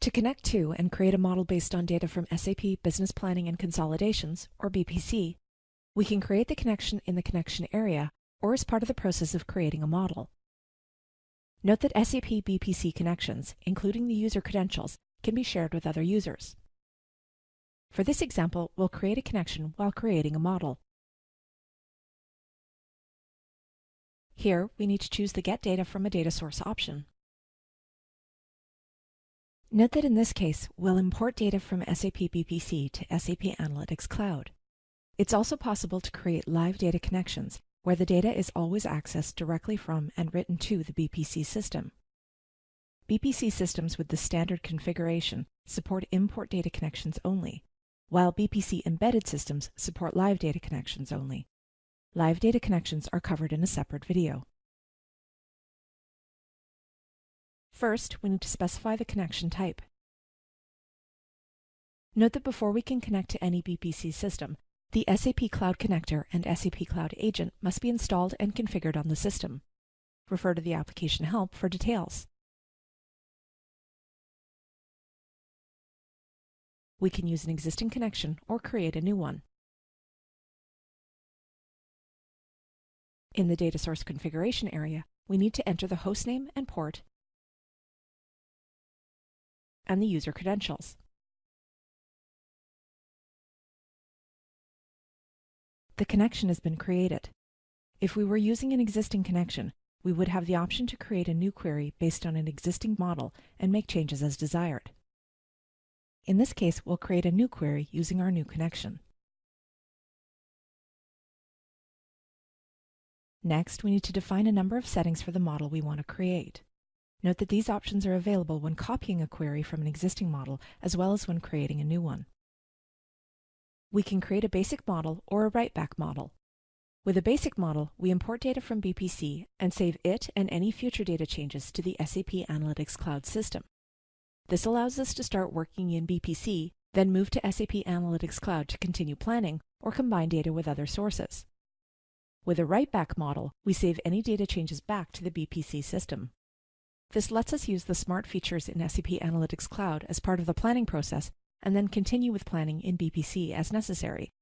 To connect to and create a model based on data from SAP Business Planning and Consolidations, or BPC, we can create the connection in the connection area or as part of the process of creating a model. Note that SAP BPC connections, including the user credentials, can be shared with other users. For this example, we'll create a connection while creating a model. Here, we need to choose the Get Data from a Data Source option. Note that in this case, we'll import data from SAP BPC to SAP Analytics Cloud. It's also possible to create live data connections, where the data is always accessed directly from and written to the BPC system. BPC systems with the standard configuration support import data connections only, while BPC embedded systems support live data connections only. Live data connections are covered in a separate video. First, we need to specify the connection type. Note that before we can connect to any BPC system, the SAP Cloud Connector and SAP Cloud Agent must be installed and configured on the system. Refer to the application help for details. We can use an existing connection or create a new one. In the Data Source Configuration area, we need to enter the hostname and port and the user credentials. The connection has been created. If we were using an existing connection, we would have the option to create a new query based on an existing model and make changes as desired. In this case, we'll create a new query using our new connection. Next, we need to define a number of settings for the model we want to create. Note that these options are available when copying a query from an existing model as well as when creating a new one. We can create a basic model or a write-back model. With a basic model, we import data from BPC and save it and any future data changes to the SAP Analytics Cloud system. This allows us to start working in BPC, then move to SAP Analytics Cloud to continue planning or combine data with other sources. With a write-back model, we save any data changes back to the BPC system. This lets us use the smart features in SAP Analytics Cloud as part of the planning process and then continue with planning in BPC as necessary.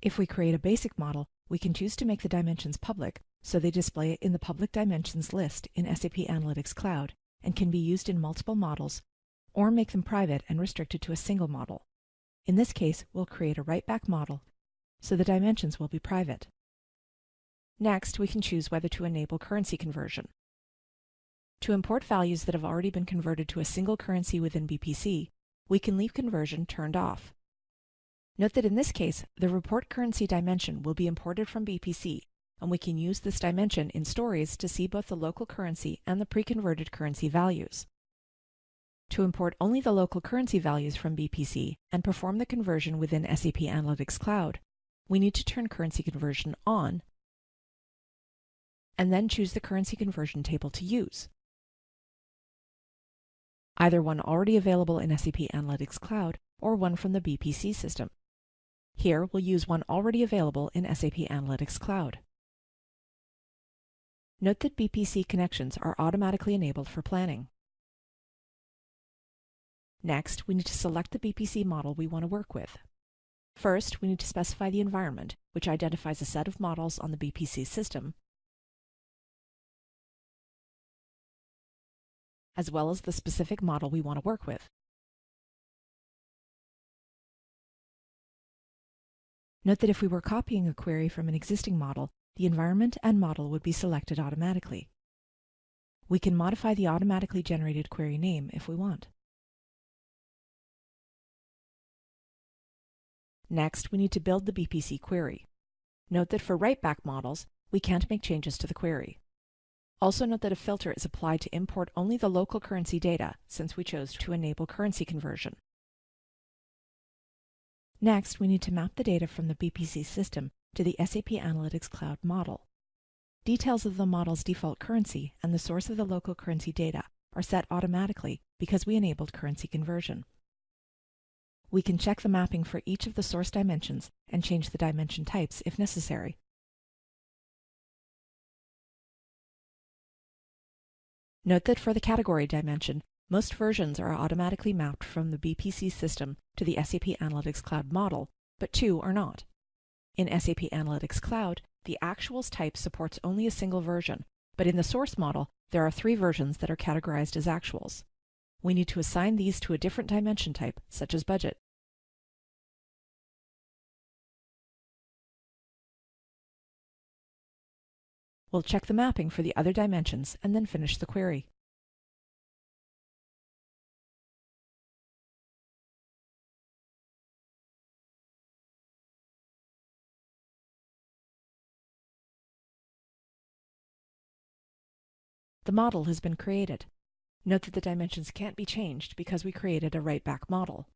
If we create a basic model, we can choose to make the dimensions public, so they display in the public dimensions list in SAP Analytics Cloud and can be used in multiple models, or make them private and restricted to a single model. In this case, we'll create a write-back model, so the dimensions will be private. Next, we can choose whether to enable currency conversion. To import values that have already been converted to a single currency within BPC, we can leave conversion turned off. Note that in this case, the report currency dimension will be imported from BPC, and we can use this dimension in stories to see both the local currency and the pre-converted currency values. To import only the local currency values from BPC and perform the conversion within SAP Analytics Cloud, we need to turn currency conversion on and then choose the currency conversion table to use. Either one already available in SAP Analytics Cloud or one from the BPC system. Here, we'll use one already available in SAP Analytics Cloud. Note that BPC connections are automatically enabled for planning. Next, we need to select the BPC model we want to work with. First, we need to specify the environment, which identifies a set of models on the BPC system, as well as the specific model we want to work with. Note that if we were copying a query from an existing model, the environment and model would be selected automatically. We can modify the automatically generated query name if we want. Next, we need to build the BPC query. Note that for write-back models, we can't make changes to the query. Also note that a filter is applied to import only the local currency data, since we chose to enable currency conversion. Next, we need to map the data from the BPC system to the SAP Analytics Cloud model. Details of the model's default currency and the source of the local currency data are set automatically because we enabled currency conversion. We can check the mapping for each of the source dimensions and change the dimension types if necessary. Note that for the category dimension, Most versions are automatically mapped from the BPC system to the SAP Analytics Cloud model, but two are not. In SAP Analytics Cloud, the Actuals type supports only a single version, but in the source model, there are 3 versions that are categorized as Actuals. We need to assign these to a different dimension type, such as budget. We'll check the mapping for the other dimensions and then finish the query. The model has been created. Note that the dimensions can't be changed because we created a write-back model.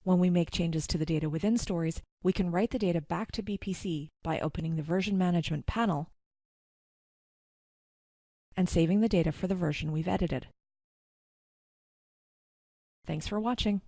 When we make changes to the data within stories, we can write the data back to BPC by opening the Version Management panel and saving the data for the version we've edited. Thanks for watching.